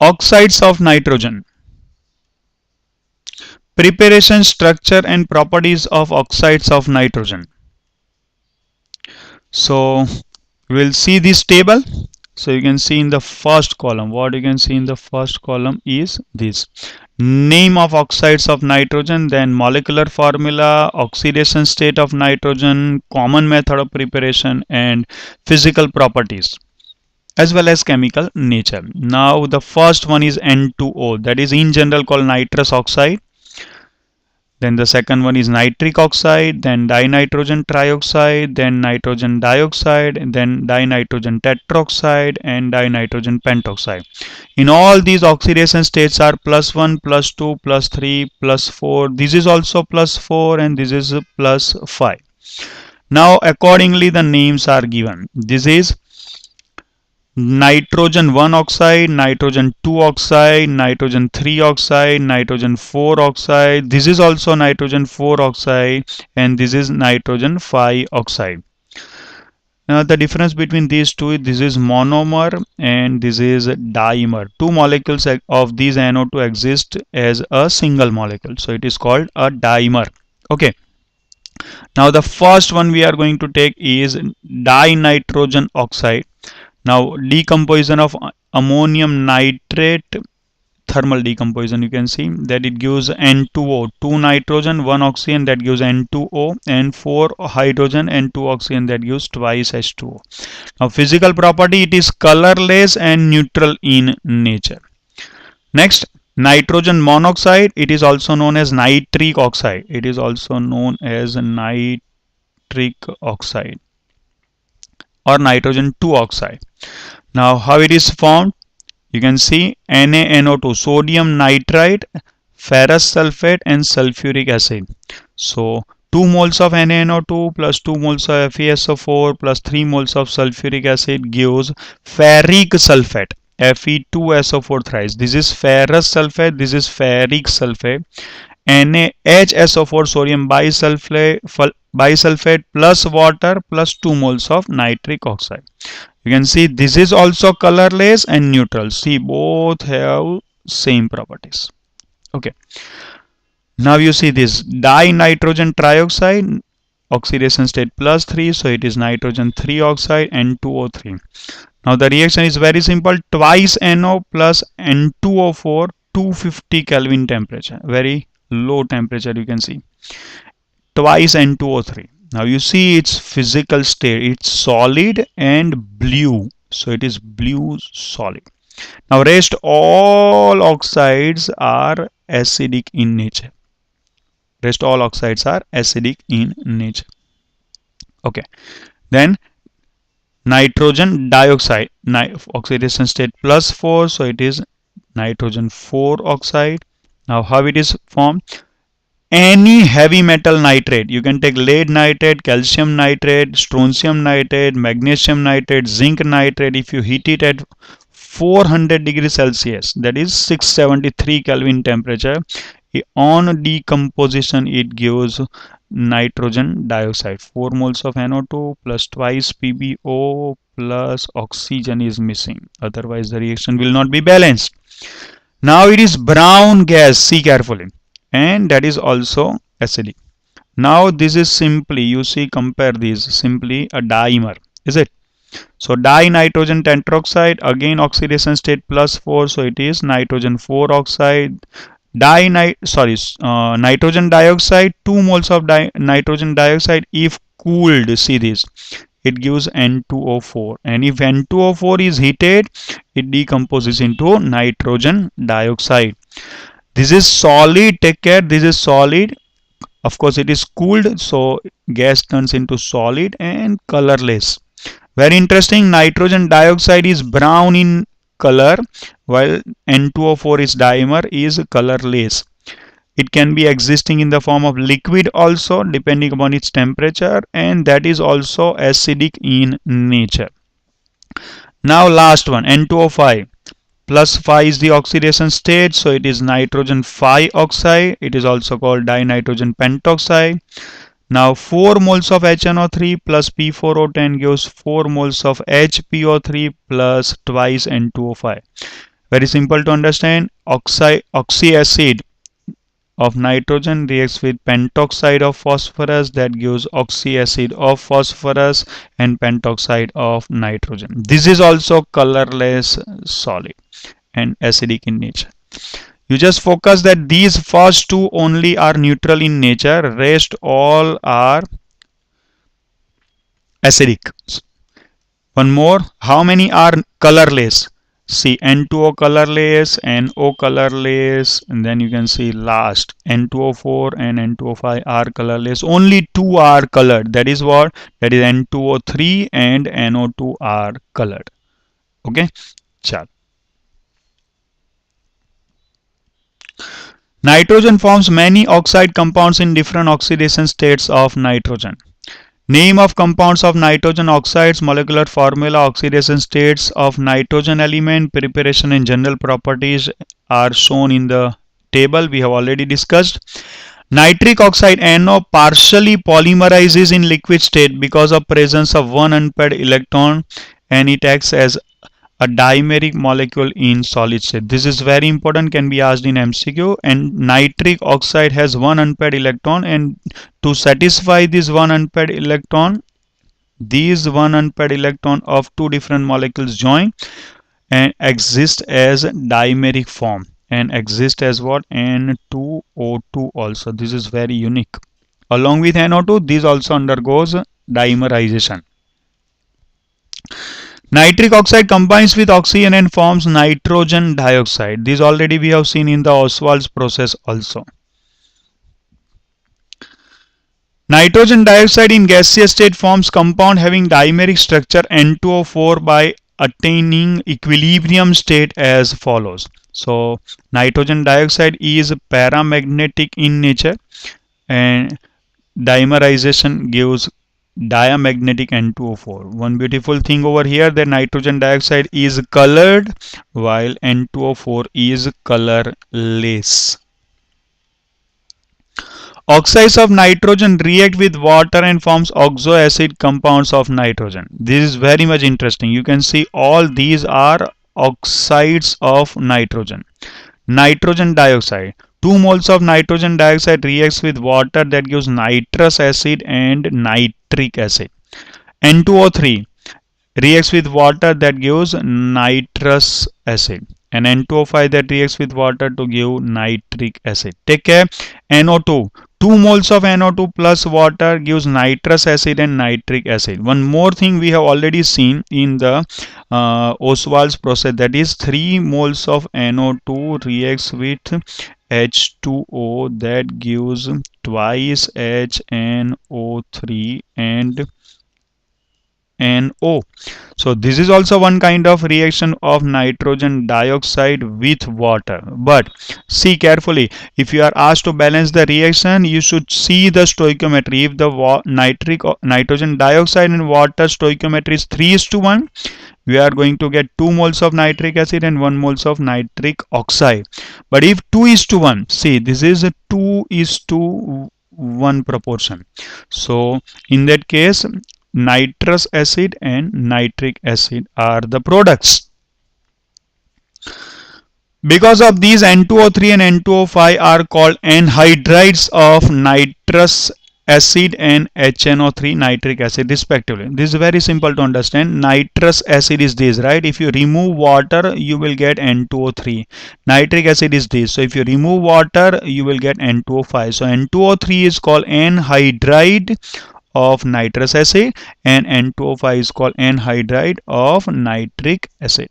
Oxides of nitrogen. Preparation, structure and properties of oxides of nitrogen. So we'll see this table. So you can see in the first column, what you can see in the first column is this: name of oxides of nitrogen, then molecular formula, oxidation state of nitrogen, common method of preparation, and physical properties as well as chemical nature. Now the first one is N2O, that is in general called nitrous oxide. Then the second one is nitric oxide, then dinitrogen trioxide, then nitrogen dioxide, and then dinitrogen tetroxide, and dinitrogen pentoxide. In all these oxidation states are +1, +2, +3, +4. This is also +4 and this is +5. Now accordingly the names are given. This is nitrogen 1 oxide, nitrogen 2 oxide, nitrogen 3 oxide, nitrogen 4 oxide. This is also nitrogen 4 oxide and this is nitrogen 5 oxide. Now the difference between these two, this is monomer and this is dimer. Two molecules of these NO2 exist as a single molecule, so it is called a dimer. Okay. Now the first one we are going to take is dinitrogen oxide. Now decomposition of ammonium nitrate, thermal decomposition, you can see that it gives N2O, 2 nitrogen, 1 oxygen, that gives N2O, and 4 hydrogen and 2 oxygen, that gives twice H2O. Now physical property, it is colorless and neutral in nature. Next, nitrogen monoxide, it is also known as nitric oxide. It is also known as nitric oxide or nitrogen 2 oxide. Now how it is formed? You can see NaNO2, sodium nitrite, ferrous sulfate and sulfuric acid. So 2 moles of NaNO2 plus 2 moles of FeSO4 plus 3 moles of sulfuric acid gives ferric sulfate, Fe2SO4 thrice. This is ferrous sulfate, this is ferric sulfate. NaHSO4 sodium bisulfate plus water plus 2 moles of nitric oxide. You can see this is also colorless and neutral. See, both have same properties. Okay. Now you see this dinitrogen trioxide, oxidation state +3, so it is nitrogen 3 oxide N2O3. Now the reaction is very simple: twice NO plus N2O4, 250 Kelvin temperature, very low temperature, you can see, twice N2O3. Now you see its physical state, it's solid and blue, so it is blue solid. Now rest all oxides are acidic in nature. Rest all oxides are acidic in nature. Okay. Then nitrogen dioxide, oxidation state +4, so it is nitrogen 4 oxide. Now how it is formed? Any heavy metal nitrate, you can take lead nitrate, calcium nitrate, strontium nitrate, magnesium nitrate, zinc nitrate. If you heat it at 400 degrees Celsius, that is 673 Kelvin temperature, on decomposition it gives nitrogen dioxide. 4 moles of NO2 plus twice PbO plus oxygen is missing, otherwise the reaction will not be balanced. Now it is brown gas, see carefully, and that is also acidic. Now this is simply, you see, compare these, simply a dimer, is it? So dinitrogen tetroxide, again oxidation state +4, so it is nitrogen 4 oxide. Nitrogen dioxide, 2 moles of nitrogen dioxide, if cooled, see this, it gives N2O4, and if N2O4 is heated, it decomposes into nitrogen dioxide. This is solid, take care, this is solid. Of course it is cooled, so gas turns into solid and colorless. Very interesting, nitrogen dioxide is brown in color while N2O4 is dimer, is colorless. It can be existing in the form of liquid also depending upon its temperature, and that is also acidic in nature. Now last one, N2O5. +5 is the oxidation state, so it is nitrogen 5 oxide. It is also called dinitrogen pentoxide. Now 4 moles of HNO3 plus P4O10 gives 4 moles of HPO3 plus twice N2O5. Very simple to understand. Oxyacid of nitrogen reacts with pentoxide of phosphorus, that gives oxyacid of phosphorus and pentoxide of nitrogen. This is also colorless solid and acidic in nature. You just focus that these first two only are neutral in nature, rest all are acidic. One more, how many are colorless? See, N2O colorless, NO colorless, and then you can see last N2O4 and N2O5 are colorless. Only two are colored. That is what? That is N2O3 and NO2 are colored. Okay, chal. Nitrogen forms many oxide compounds in different oxidation states of nitrogen. Name of compounds of nitrogen oxides, molecular formula, oxidation states of nitrogen element, preparation and general properties are shown in the table we have already discussed. Nitric oxide NO partially polymerizes in liquid state because of presence of one unpaired electron, and it acts as a dimeric molecule in solid state. This is very important, can be asked in MCQ. And nitric oxide has one unpaired electron, and to satisfy this one unpaired electron, these one unpaired electron of two different molecules join and exist as dimeric form and exist as what? N2O2 also. This is very unique. Along with NO2, this also undergoes dimerization. Nitric oxide combines with oxygen and forms nitrogen dioxide. This already we have seen in the Oswald's process also. Nitrogen dioxide in gaseous state forms compound having dimeric structure N2O4 by attaining equilibrium state as follows. So nitrogen dioxide is paramagnetic in nature, and dimerization gives diamagnetic N2O4. One beautiful thing over here, that nitrogen dioxide is colored while N2O4 is colorless. Oxides of nitrogen react with water and forms oxoacid compounds of nitrogen. This is very much interesting. You can see all these are oxides of nitrogen. Nitrogen dioxide. 2 moles of nitrogen dioxide reacts with water, that gives nitrous acid and nitric acid. N2O3 reacts with water, that gives nitrous acid, and N2O5 that reacts with water to give nitric acid. Take care. NO2. 2 moles of NO2 plus water gives nitrous acid and nitric acid. One more thing we have already seen in the Oswald's process, that is 3 moles of NO2 reacts with H2O, that gives twice HNO3 and NO. So this is also one kind of reaction of nitrogen dioxide with water. But see carefully, if you are asked to balance the reaction, you should see the stoichiometry. If the nitrogen dioxide and water stoichiometry is 3:1, we are going to get 2 moles of nitric acid and 1 moles of nitric oxide. But if 2:1, see, this is a 2:1 proportion. So in that case, nitrous acid and nitric acid are the products. Because of these, N2O3 and N2O5 are called anhydrides of nitrous acid and HNO3 nitric acid respectively. This is very simple to understand. Nitrous acid is this, right? If you remove water, you will get N2O3. Nitric acid is this. So if you remove water, you will get N2O5. So N2O3 is called anhydride of nitrous acid, and N2O5 is called anhydride of nitric acid.